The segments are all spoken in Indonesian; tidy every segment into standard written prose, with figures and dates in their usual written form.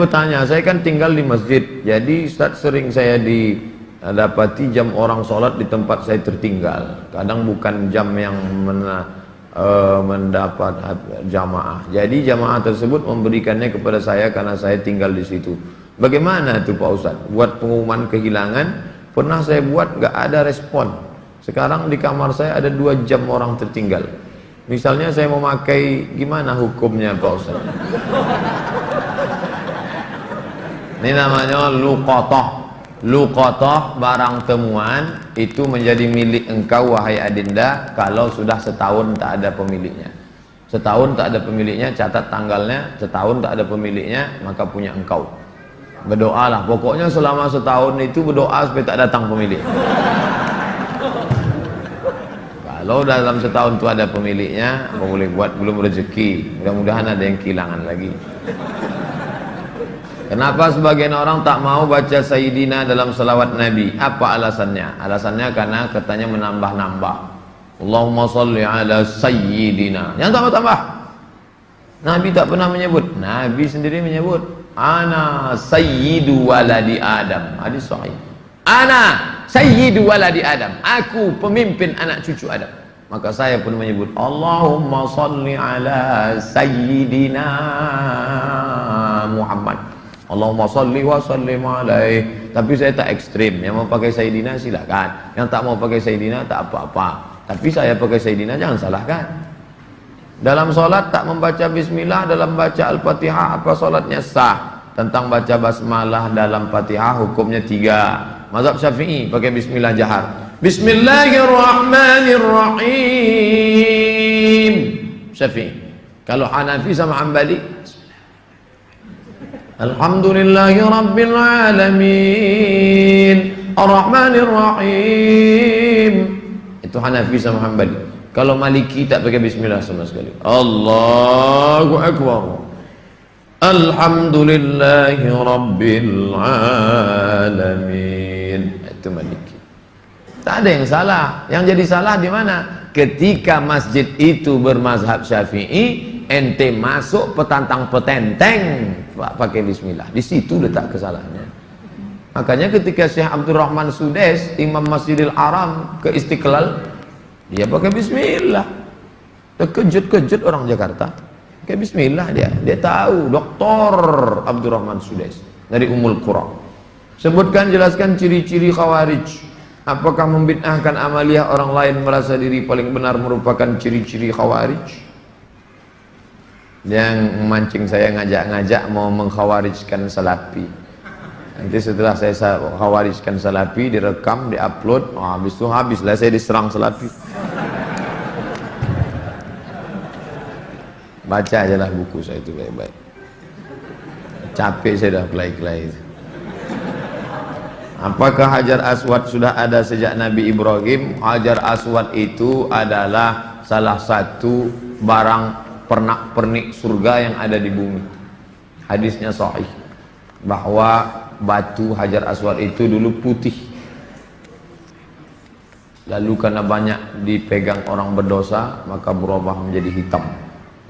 bertanya, saya kan tinggal di masjid, jadi Ustaz sering saya dapati jam orang sholat di tempat saya tertinggal. Kadang bukan jam yang mendapat jamaah. Jadi jamaah tersebut memberikannya kepada saya karena saya tinggal di situ. Bagaimana itu Pak Ustaz? Buat pengumuman kehilangan, pernah saya buat nggak ada respon. Sekarang di kamar saya ada 2 jam orang tertinggal. Misalnya saya mau pakai, gimana hukumnya Pak Ustaz? Ini namanya luqatah. Luqatah, barang temuan itu menjadi milik engkau wahai adinda kalau sudah setahun tak ada pemiliknya. Setahun tak ada pemiliknya, catat tanggalnya. Setahun tak ada pemiliknya, maka punya engkau. Berdoalah, pokoknya selama setahun itu berdoa supaya tak datang pemilik. Kalau dalam setahun itu ada pemiliknya, apa boleh buat, belum rezeki. Mudah-mudahan ada yang kehilangan lagi. Kenapa sebagian orang tak mau baca Sayyidina dalam salawat Nabi? Apa alasannya? Alasannya karena katanya menambah-nambah. Allahumma salli ala Sayyidina. Yang tambah-tambah. Nabi tak pernah menyebut. Nabi sendiri menyebut. Ana Sayyidu waladi Adam. Hadis sahih. Ana Sayyidu waladi Adam. Aku pemimpin anak cucu Adam. Maka saya pun menyebut Allahumma salli ala Sayyidina Muhammad. Allahumma salli wa sallim alaih. Tapi saya tak ekstrim. Yang mau pakai Sayyidina silakan. Yang tak mau pakai Sayyidina tak apa-apa. Tapi saya pakai Sayyidina jangan salahkan. Dalam solat tak membaca bismillah dalam baca al-fatihah, apa solatnya sah? Tentang baca basmalah dalam fatihah hukumnya 3. Mazhab Syafi'i pakai bismillah jahar. Bismillahirrahmanirrahim. Syafi'i. Kalau Hanafi sama Hambali, Alhamdulillahi Rabbil Alamin Ar-Rahmanir-Rahim. Itu Hanafi sama Hambali. Kalau Maliki tak pakai bismillah sama sekali. Allahu Akbar. Alhamdulillahi Rabbil Alamin. Itu Maliki. Tak ada yang salah. Yang jadi salah di mana? Ketika masjid itu bermazhab Syafi'i, ente masuk petantang petenteng pakai bismillah, di situ letak kesalahannya. Makanya ketika Syekh Abdul Rahman Sudes, Imam Masjidil Haram ke Istiqlal, dia pakai bismillah. Terkejut-kejut orang Jakarta. Pakai bismillah dia tahu. Doktor Abdul Rahman Sudes dari Ummul Qura. Sebutkan, jelaskan ciri-ciri Khawarij. Apakah membid'ahkan amaliyah orang lain merasa diri paling benar merupakan ciri-ciri Khawarij? Yang memancing saya ngajak-ngajak mau mengkhawarijkan Salafi. Nanti setelah saya khawarijkan Salafi, direkam, diupload, habis itu habislah saya diserang Salafi. Baca aja lah buku saya itu baik-baik. Capek saya dah kelai-kelai. Apakah Hajar Aswad sudah ada sejak Nabi Ibrahim? Hajar Aswad itu adalah salah satu barang pernak-pernik surga yang ada di bumi. Hadisnya sahih bahwa batu Hajar Aswad itu dulu putih, lalu karena banyak dipegang orang berdosa maka berubah menjadi hitam.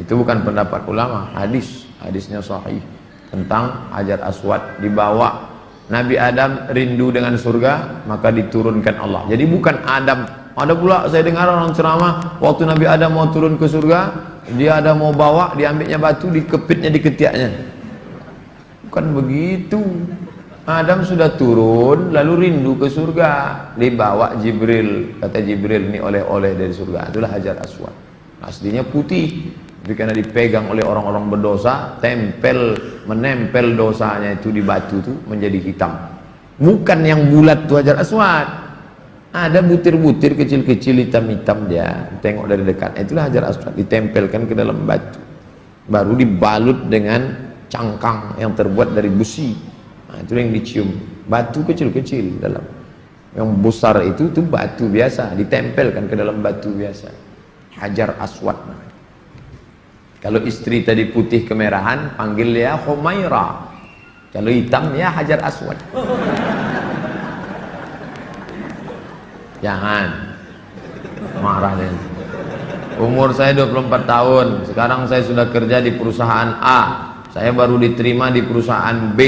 Itu bukan pendapat ulama, hadisnya sahih tentang Hajar Aswad. Dibawa Nabi Adam rindu dengan surga, maka diturunkan Allah. Jadi bukan Adam. Ada pula saya dengar orang ceramah, waktu Nabi Adam mau turun ke surga, dia ada mau bawa, diambilnya batu, dikepitnya di ketiaknya. Bukan begitu. Adam sudah turun, lalu rindu ke surga, dibawa Jibril. Kata Jibril, ini oleh-oleh dari surga. Itulah Hajar Aswad. Aslinya putih, tapi karena dipegang oleh orang-orang berdosa, menempel dosanya itu di batu itu menjadi hitam. Bukan yang bulat itu Hajar Aswad. Ada butir-butir kecil-kecil hitam-hitam dia. Tengok dari dekat. Itulah Hajar Aswad, ditempelkan ke dalam batu. Baru dibalut dengan cangkang yang terbuat dari besi. Nah, itu yang dicium. Batu kecil-kecil dalam. Yang besar itu batu biasa, ditempelkan ke dalam batu biasa. Hajar Aswad. Kalau istri tadi putih kemerahan, panggil dia Humaira. Kalau hitam ya Hajar Aswad. Jangan marah deh. Umur saya 24 tahun. Sekarang saya sudah kerja di perusahaan A. saya baru diterima di perusahaan B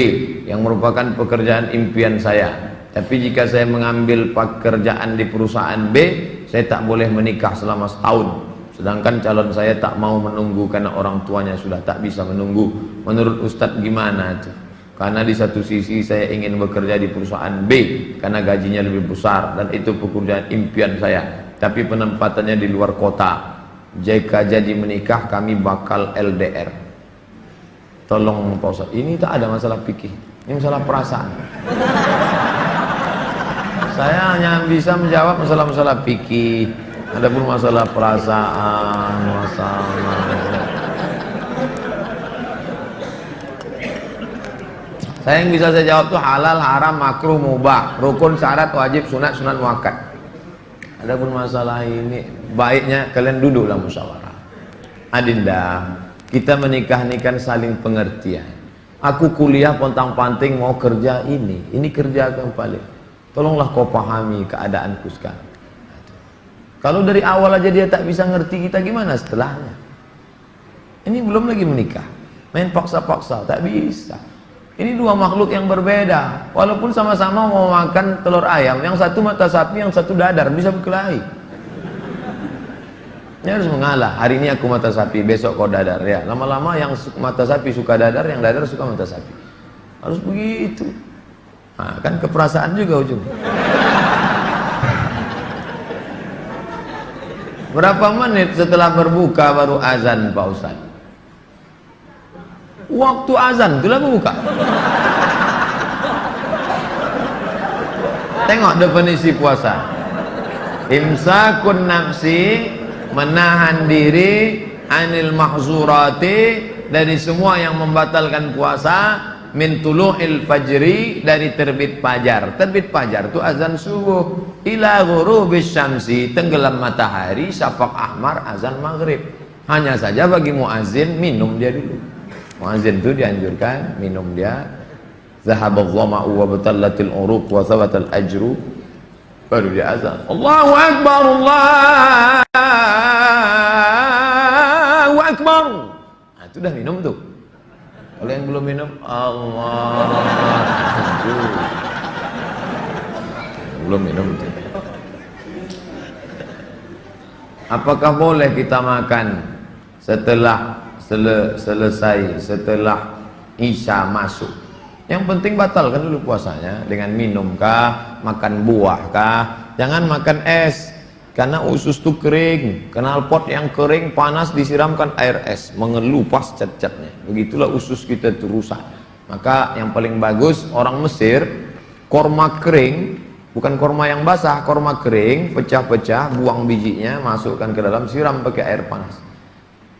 yang merupakan pekerjaan impian saya. Tapi jika saya mengambil pekerjaan di perusahaan B, saya tak boleh menikah selama setahun. Sedangkan calon saya tak mau menunggu karena orang tuanya sudah tak bisa menunggu. Menurut Ustadz gimana itu? Karena di satu sisi saya ingin bekerja di perusahaan B karena gajinya lebih besar dan itu pekerjaan impian saya. Tapi penempatannya di luar kota. Jika jadi menikah kami bakal LDR. Tolong Pak Ustaz, ini tak ada masalah fikih, ini masalah perasaan. Saya hanya bisa menjawab masalah-masalah fikih. Adapun masalah perasaan, saya yang bisa saya jawab tuh halal, haram, makruh, mubah, rukun, syarat, wajib, sunat, sunat muakkad. Adapun masalah ini, baiknya kalian duduklah musyawarah. Adinda, kita menikah ini kan saling pengertian. Aku kuliah pontang-panting mau kerja ini kerja kembali. Tolonglah kau pahami keadaanku sekarang. Kalau dari awal aja dia tak bisa ngerti kita, gimana setelahnya? Ini belum lagi menikah, main paksa-paksa, tak bisa. Ini dua makhluk yang berbeda. Walaupun sama-sama mau makan telur ayam, yang satu mata sapi, yang satu dadar, bisa berkelahi. Ini harus mengalah. Hari ini aku mata sapi, besok kau dadar. Ya, lama-lama yang mata sapi suka dadar, yang dadar suka mata sapi. Harus begitu. Nah, kan keperasaan juga ujung. Berapa menit setelah berbuka baru azan Pak Ustaz? Waktu azan itulah berbuka. Tengok definisi puasa. Imsakun nafsi, menahan diri, anil mahzurati, dari semua yang membatalkan puasa, min tulu'il fajri, dari terbit fajar. Terbit fajar itu azan subuh, ila ghurubis syamsi, tenggelam matahari, syafaq ahmar, azan maghrib. Hanya saja bagi muazin minum dia dulu. Muazin itu dianjurkan minum dia. Zahabadh dhama'u wa batallatil uruq wa thabatal ajru, baru dia azan. Allahu akbar, Allahu akbar. Nah, itu dah minum tuh. Kalau yang belum minum, Allah, belum minum tuh. Apakah boleh kita makan setelah selesai, setelah Isya masuk? Yang penting batalkan dulu puasanya dengan minum kah, makan buah kah. Jangan makan es, karena usus itu kering. Knalpot yang kering panas disiramkan air es, mengelupas cat-catnya. Begitulah usus kita itu rusak. Maka yang paling bagus orang Mesir, korma kering, bukan korma yang basah, korma kering, pecah-pecah, buang bijinya, masukkan ke dalam, siram pakai air panas.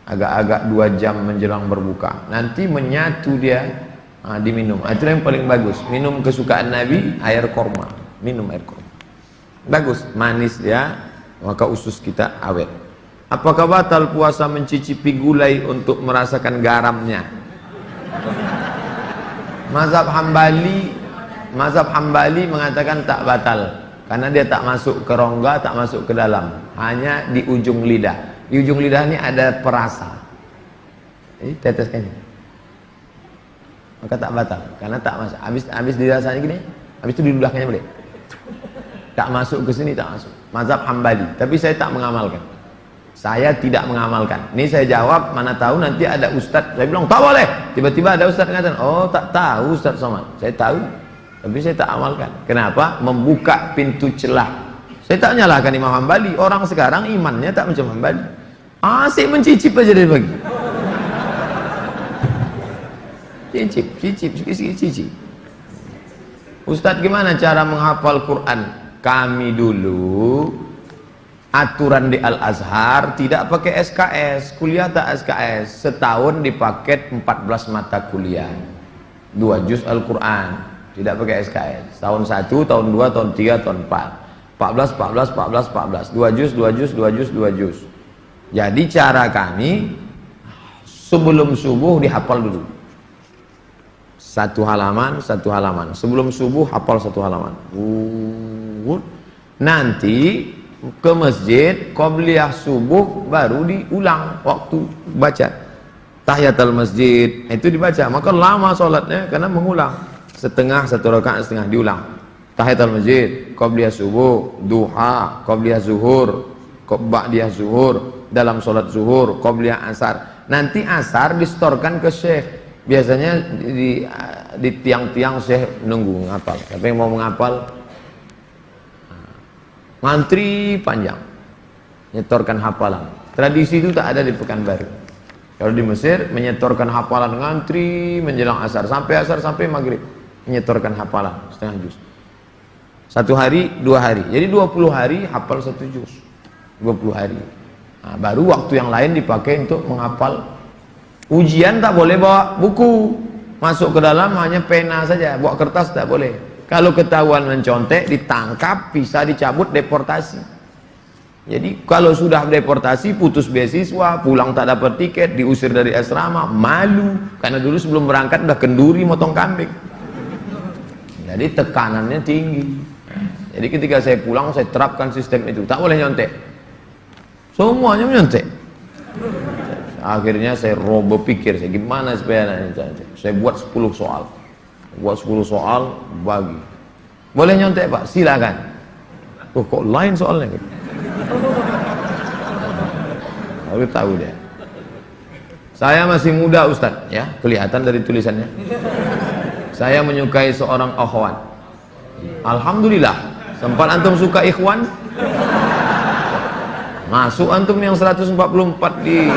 Agak-agak 2 jam menjelang berbuka. Nanti menyatu dia. Diminum. Itu yang paling bagus. Minum kesukaan Nabi, air korma. Minum air korma. Bagus, manis dia, maka usus kita awet. Apakah batal puasa mencicipi gulai untuk merasakan garamnya? Mazhab Hambali mengatakan tak batal, karena dia tak masuk ke rongga, tak masuk ke dalam, hanya di ujung lidah. Di ujung lidah ini ada perasa. Jadi teteskan ini, maka tak batal, karena tak masuk. Habis dirasanya gini, habis itu di ludahnya boleh. Tak masuk ke sini, tak masuk. Mazhab Hambali. Tapi saya tak mengamalkan. Saya tidak mengamalkan. Ini saya jawab, mana tahu nanti ada ustadz. Saya bilang tak boleh. Tiba-tiba ada ustadz mengatakan, oh tak tahu Ustadz Somad. Saya tahu, tapi saya tak amalkan. Kenapa? Membuka pintu celah. Saya tak nyalahkan Imam Hambali. Orang sekarang imannya tak macam Hambali. Asik mencicip aja dari pagi. Cicip. Ustadz, gimana cara menghafal Quran? Kami dulu aturan di Al-Azhar tidak pakai SKS, kuliah tak SKS, setahun dipaket 14 mata kuliah, 2 juz Al-Quran, tidak pakai SKS, tahun 1, tahun 2, tahun 3, tahun 4, 14, 2 juz. Jadi cara kami sebelum subuh dihafal dulu. Satu halaman, sebelum subuh hafal 1 halaman. Nanti ke masjid, qobliyah subuh baru diulang waktu baca. tahiyatul masjid itu dibaca, maka lama sholatnya karena mengulang setengah, satu rakaat setengah diulang. Tahiyatul masjid, qabliyah subuh, duha, qabliyah zuhur, ba'diyah zuhur, dalam sholat zuhur, qabliyah asar. Nanti asar distorkan ke syekh, biasanya di tiang-tiang syekh nunggu ngapal. Siapa yang mau menghafal ngantri panjang nyetorkan hafalan. Tradisi itu tak ada di Pekanbaru. Kalau di Mesir menyetorkan hafalan ngantri menjelang asar sampai maghrib menyetorkan hafalan setengah juz. 1 hari 2 hari, jadi 20 hari hafal 1 juz, 20 hari. Nah, baru waktu yang lain dipakai untuk menghafal. Ujian tak boleh bawa buku, masuk ke dalam hanya pena saja, bawa kertas tak boleh. Kalau ketahuan mencontek ditangkap, bisa dicabut, deportasi. Jadi kalau sudah deportasi, putus beasiswa, pulang tak dapat tiket, diusir dari asrama, malu. Karena dulu sebelum berangkat udah kenduri motong kambing. Jadi tekanannya tinggi. Jadi ketika saya pulang, saya terapkan sistem itu, tak boleh nyontek. Semuanya menyontek. Akhirnya saya berpikir, saya gimana supaya saya buat 10 soal. Buat 10 soal, bagi. Boleh nyontek Pak? Silakan. Oh, kok lain soalnya gitu. Baru tahu dia. Saya masih muda Ustadz, ya, kelihatan dari tulisannya. Saya menyukai seorang akhwat. Alhamdulillah. Sempat antum suka ikhwan? Masuk antum yang 144 di.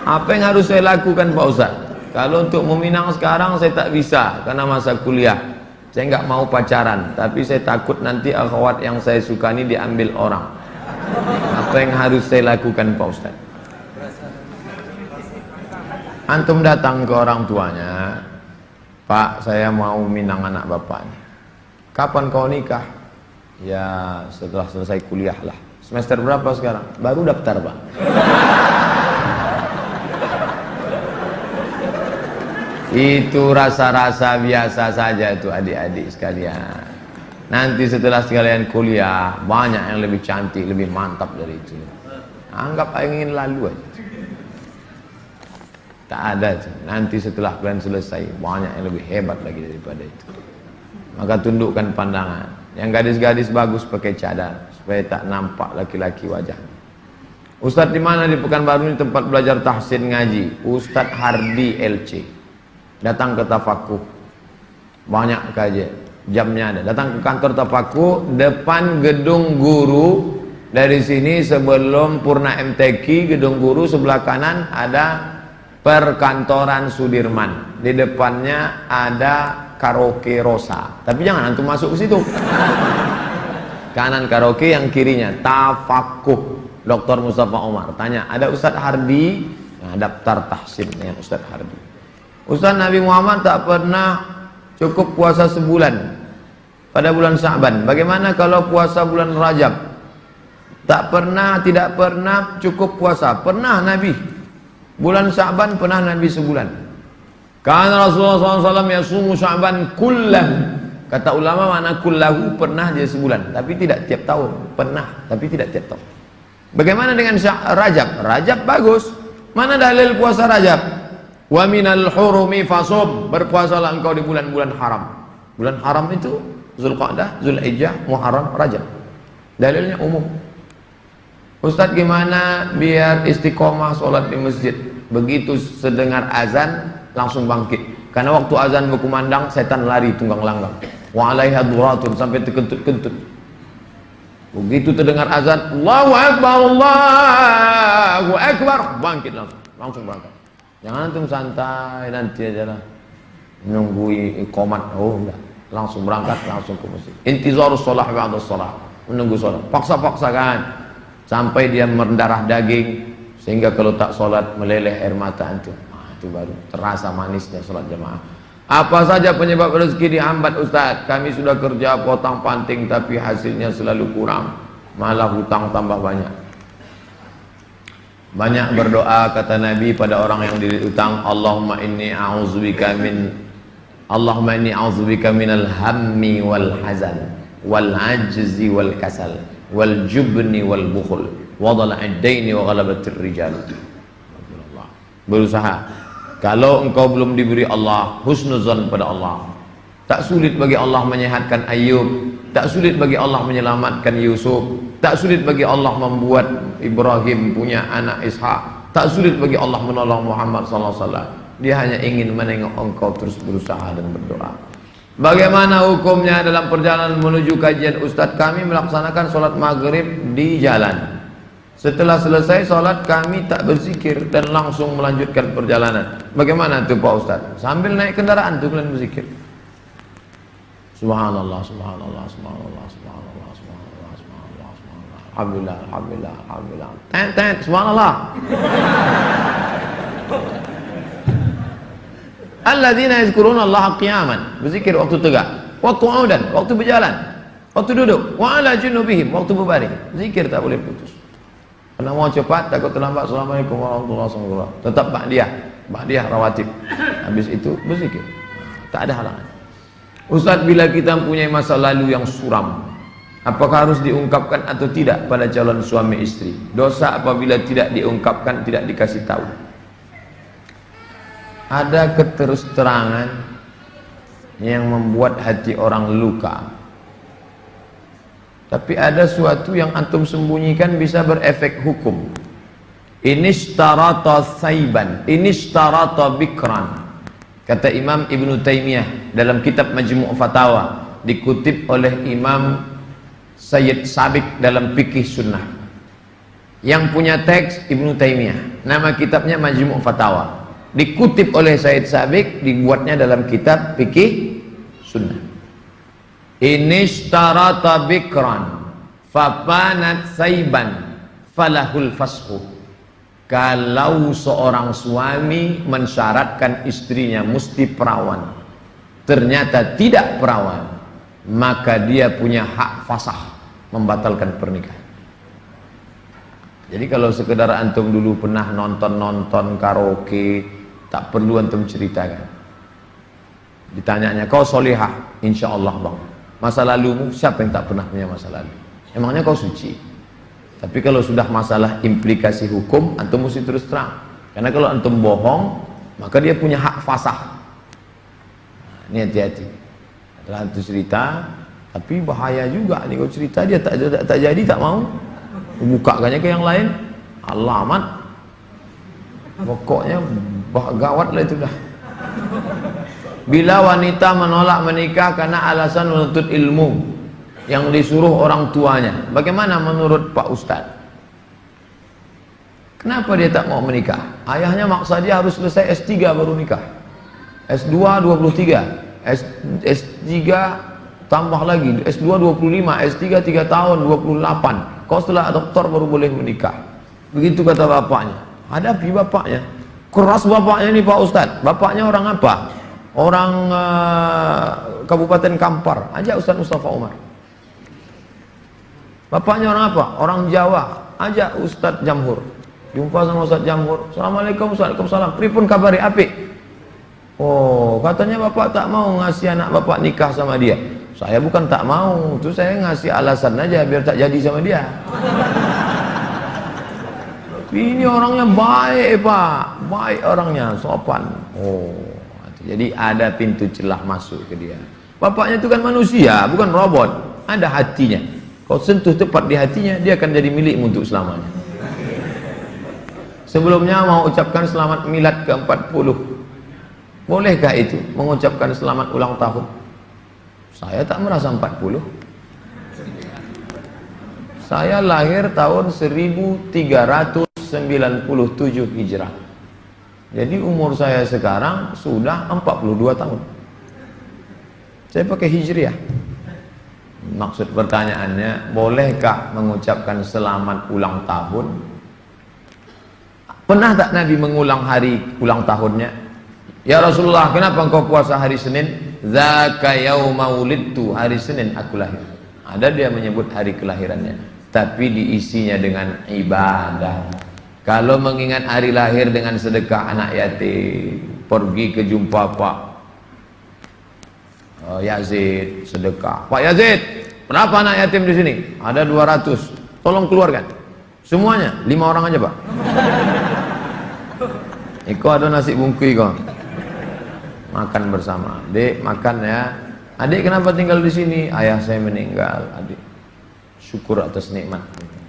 Apa yang harus saya lakukan Pak Ustaz? Kalau untuk meminang sekarang saya tak bisa karena masa kuliah. Saya nggak mau pacaran, tapi saya takut nanti akhwat yang saya suka ini diambil orang. Apa yang harus saya lakukan Pak Ustaz? Antum datang ke orang tuanya, Pak, saya mau minang anak bapak. Kapan kau nikah? Ya setelah selesai kuliah lah. Semester berapa sekarang? Baru daftar Pak. Itu rasa-rasa biasa saja itu adik-adik sekalian. Nanti setelah sekalian kuliah, banyak yang lebih cantik, lebih mantap dari itu. Anggap ingin lalu aja. Tak ada. Nanti setelah kalian selesai, banyak yang lebih hebat lagi daripada itu. Maka tundukkan pandangan. Yang gadis-gadis bagus pakai cadar supaya tak nampak laki-laki wajahnya. Ustadz di mana di Pekanbaru ini tempat belajar tahsin ngaji? Ustadz Hardi LC. Datang ke Tafakuh, banyak kajian, jamnya ada. Datang ke kantor Tafakuh, depan gedung guru. Dari sini sebelum Purna MTQ, gedung guru sebelah kanan ada perkantoran Sudirman. Di depannya ada karaoke Rosa. Tapi jangan antum masuk ke situ. Kanan karaoke, yang kirinya Tafakuh. Dr. Mustafa Omar. Tanya, ada Ustadz Hardi? Nah, daftar tahsin dengan Ustadz Hardi. Ustaz, Nabi Muhammad tak pernah cukup puasa sebulan pada bulan Sya'ban. Bagaimana kalau puasa bulan Rajab? Tak pernah, tidak pernah cukup puasa. Pernah Nabi. Bulan Sya'ban pernah Nabi sebulan. Karena Rasulullah SAW yasumu Sya'ban kullah. Kata ulama mana kullahu, pernah dia sebulan. Tapi tidak tiap tahun. Pernah, tapi tidak tiap tahun. Bagaimana dengan Rajab? Rajab bagus. Mana dalil puasa Rajab? Wa minal hurumi fasum, berpuasalah engkau di bulan-bulan haram. Bulan haram itu Zulqa'dah, Zulhijjah, Muharram, Rajab. Dalilnya umum. Ustadz, gimana biar istiqomah sholat di masjid? Begitu sedengar azan langsung bangkit. Karena waktu azan berkumandang setan lari tunggang langgang. Wa alaiha duratun, sampai terkentut-kentut. Begitu terdengar azan, Allahu Akbar, Allahu Akbar, bangkit langsung berangkat. Jangan antum santai nanti aja lah menunggu iqamat. Oh enggak, langsung berangkat, langsung ke masjid. Intizarus shalah ba'da shalah, menunggu sholat. Paksa-paksakan sampai dia mendarah daging sehingga kalau tak sholat meleleh air mata antum. Nah, itu baru terasa manisnya sholat jamaah. Apa saja penyebab rezeki dihambat Ustaz? Kami sudah kerja potong panting tapi hasilnya selalu kurang, malah hutang tambah banyak. Banyak berdoa kata Nabi pada orang yang dililit utang, Allahumma inni a'udzubika minal hammi wal hazan wal ajzi wal kasal wal jubni wal bukhul wa dhala'id daini wa ghalabatir rijal. berusaha. Kalau engkau belum diberi Allah husnuzan pada Allah, tak sulit bagi Allah menyehatkan Ayub, tak sulit bagi Allah menyelamatkan Yusuf, tak sulit bagi Allah membuat Ibrahim punya anak Ishak, tak sulit bagi Allah menolong Muhammad SAW. Dia hanya ingin menengok engkau terus berusaha dan berdoa. Bagaimana hukumnya dalam perjalanan menuju kajian Ustadz? Kami melaksanakan sholat maghrib di jalan. Setelah selesai sholat kami tak berzikir dan langsung melanjutkan perjalanan. Bagaimana itu Pak Ustadz? Sambil naik kendaraan itu kalian berzikir. Subhanallah, subhanallah, subhanallah, subhanallah, subhanallah, subhanallah, subhanallah. Alhamdulillah, alhamdulillah, alhamdulillah. Tet, subhanallah. Alladzina yazkuruna Allah qiyaman, berzikir waktu tegak, wa qu'udan, waktu berjalan, waktu duduk, wa ala junubihim, waktu berbaring. Zikir tak boleh putus. Karena mau cepat takut terlambat. Assalamualaikum warahmatullahi wabarakatuh. Tetap ba'diyah rawatib. Habis itu berzikir. Tak ada halangan. Ustaz, bila kita mempunyai masa lalu yang suram, apakah harus diungkapkan atau tidak pada calon suami istri? Dosa apabila tidak diungkapkan, tidak dikasih tahu. Ada keterus-terangan yang membuat hati orang luka, tapi ada suatu yang antum sembunyikan bisa berefek hukum. Inishtarata saiban, inishtarata bikran, kata Imam Ibnu Taimiyah dalam kitab Majmu' Fatawa, dikutip oleh Imam Sayyid Sabiq dalam Fikih Sunnah. Yang punya teks Ibnu Taimiyah, nama kitabnya Majmu' Fatawa, dikutip oleh Sayyid Sabiq, dibuatnya dalam kitab Fikih Sunnah. Inishtarata bikran fapanat saiban falahul fashu. Kalau seorang suami mensyaratkan istrinya mesti perawan, ternyata tidak perawan, maka dia punya hak fasah, membatalkan pernikahan. Jadi kalau sekedar antum dulu pernah nonton karaoke, tak perlu antum ceritakan. Ditanyanya, kau solihah? Insya Allah bang. Masa lalumu, siapa yang tak pernah punya masa lalu? Emangnya kau suci? Tapi kalau sudah masalah implikasi hukum, antum mesti terus terang. Karena kalau antum bohong, maka dia punya hak fasah. Nah, ini hati-hati. Setelah antum cerita, tapi bahaya juga nih, kau cerita dia tak jadi, tak mau, bukakannya ke yang lain, alamat, pokoknya gawat lah itu dah. Bila wanita menolak menikah karena alasan menuntut ilmu yang disuruh orang tuanya, bagaimana menurut Pak Ustadz? Kenapa dia tak mau menikah? Ayahnya maksa dia harus selesai S3 baru nikah, S2 23, S3 tambah lagi, S2 25, S3 3 tahun 28. Kau setelah doktor baru boleh menikah. Begitu kata bapaknya. Hadapi bapaknya. Keras bapaknya ini Pak Ustadz. Bapaknya orang apa? Orang Kabupaten Kampar. Ajak Ustadz Mustafa Umar. Bapaknya orang apa? Orang Jawa. Ajak Ustadz Jamhur. Jumpa sama Ustadz Jamhur. Assalamualaikum, waalaikumsalam. Pripun kabari apik? Oh, katanya bapak tak mau ngasih anak bapak nikah sama dia. Saya bukan tak mau, itu saya ngasih alasan aja biar tak jadi sama dia. Ini orangnya baik Pak, baik orangnya, sopan. Oh, jadi ada pintu celah masuk ke dia. Bapaknya itu kan manusia, bukan robot. Ada hatinya. Kau sentuh tepat di hatinya, dia akan jadi milikmu untuk selamanya. Sebelumnya mau ucapkan selamat milad ke-40. Bolehkah itu mengucapkan selamat ulang tahun? Saya tak merasa 40. Saya lahir tahun 1397 Hijrah. Jadi umur saya sekarang sudah 42 tahun. Saya pakai Hijriah. Maksud pertanyaannya, bolehkah mengucapkan selamat ulang tahun? Pernah tak Nabi mengulang hari ulang tahunnya? Ya Rasulullah, kenapa engkau puasa hari Senin? Zaka yauma wulidtu, hari Senin aku lahir. Ada dia menyebut hari kelahirannya, tapi diisinya dengan ibadah. Kalau mengingat hari lahir dengan sedekah anak yatim, pergi ke jumpa Pak Yazid, sedekah. Pak Yazid, berapa anak yatim di sini? Ada 200. Tolong keluarkan. Semuanya, 5 orang aja Pak. Iko ada nasi bungkui kok. Makan bersama. Dek, makan ya. Adik kenapa tinggal di sini? Ayah saya meninggal, adik. Syukur atas nikmat.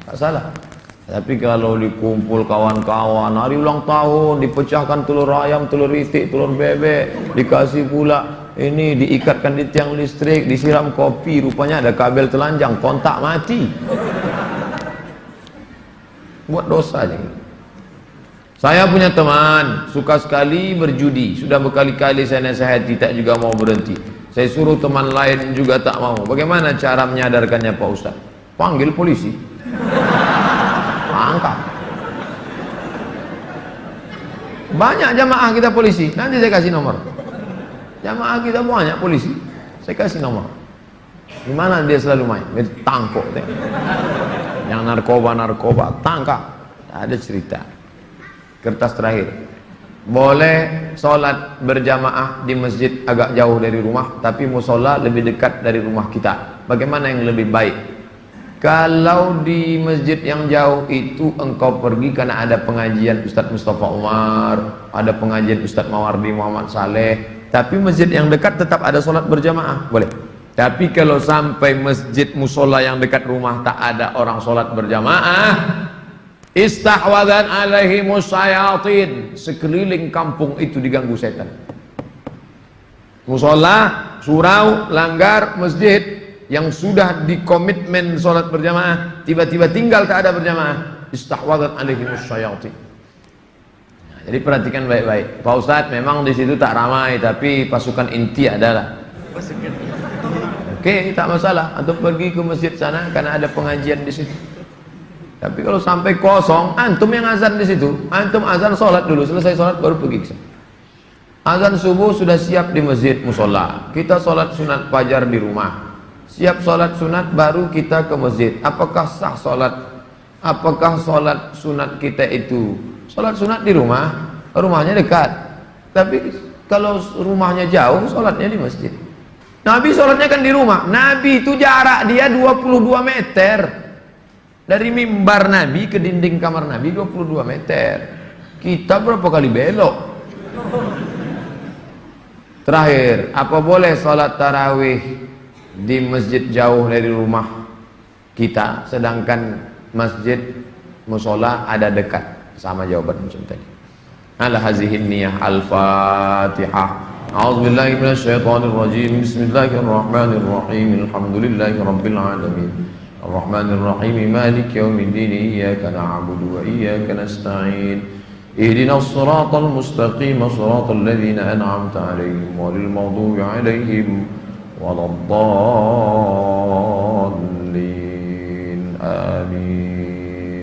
Tak salah. Tapi kalau dikumpul kawan-kawan, hari ulang tahun, dipecahkan telur ayam, telur itik, telur bebek, dikasih pula ini, diikatkan di tiang listrik, disiram kopi, rupanya ada kabel telanjang, kontak mati. Buat dosa aja. Saya punya teman, suka sekali berjudi, sudah berkali-kali saya nasihati, tak juga mau berhenti. Saya suruh teman lain juga tak mau. Bagaimana cara menyadarkannya Pak Ustaz? Panggil polisi. Angkat. Banyak jamaah kita polisi, nanti saya kasih nomor. Jamaah kita banyak polisi, saya kasih nomor. Gimana dia selalu main? Dia tangkap. Yang narkoba, tangkap. Ada cerita. Kertas terakhir. Boleh sholat berjamaah di masjid agak jauh dari rumah, tapi musola lebih dekat dari rumah kita. Bagaimana yang lebih baik? Kalau di masjid yang jauh itu engkau pergi karena ada pengajian Ustadz Mustafa Umar, ada pengajian Ustadz Mawardi Muhammad Saleh, tapi masjid yang dekat tetap ada sholat berjamaah, boleh. Tapi kalau sampai masjid musola yang dekat rumah tak ada orang sholat berjamaah, istahwadan alaihimus syayatin, sekeliling kampung itu diganggu setan. Musola, surau, langgar, masjid yang sudah dikomitmen sholat berjamaah, tiba-tiba tinggal tak ada berjamaah, istahwadat alaihimus syayatin. Nah, jadi perhatikan baik-baik. Pak Ustadz, memang di situ tak ramai, tapi pasukan inti adalah. Oke, tak masalah. Antum pergi ke masjid sana karena ada pengajian di situ. Tapi kalau sampai kosong, antum yang azan di situ, antum azan sholat dulu, selesai sholat baru pergi ke sana. Azan subuh sudah siap di masjid musola. Kita sholat sunat fajar di rumah. Siap sholat sunat baru kita ke masjid. Apakah sah sholat? Apakah sholat sunat kita itu sholat sunat di rumah? Rumahnya dekat. Tapi kalau rumahnya jauh, sholatnya di masjid. Nabi sholatnya kan di rumah. Nabi itu jarak dia 22 meter. Dari mimbar Nabi ke dinding kamar Nabi 22 meter. Kita berapa kali belok? Terakhir, apa boleh sholat tarawih di masjid jauh dari rumah kita, sedangkan masjid musola ada dekat? Sama jawaban macam tadi. Ala hazihin niyah. Al-Fatihah. A'udzubillahi minasyaitonir rajim. Bismillahirrahmanirrahim. Alhamdulillahi rabbil alamin. Arrahmanir rahim. Maliki yaumiddin. Iyyaka na'budu wa iyyaka nasta'in. Ihdinas siratal mustaqim. Siratal ladzina an'amta 'alaihim ghairil maghdubi 'alaihim waladdallin. Amin.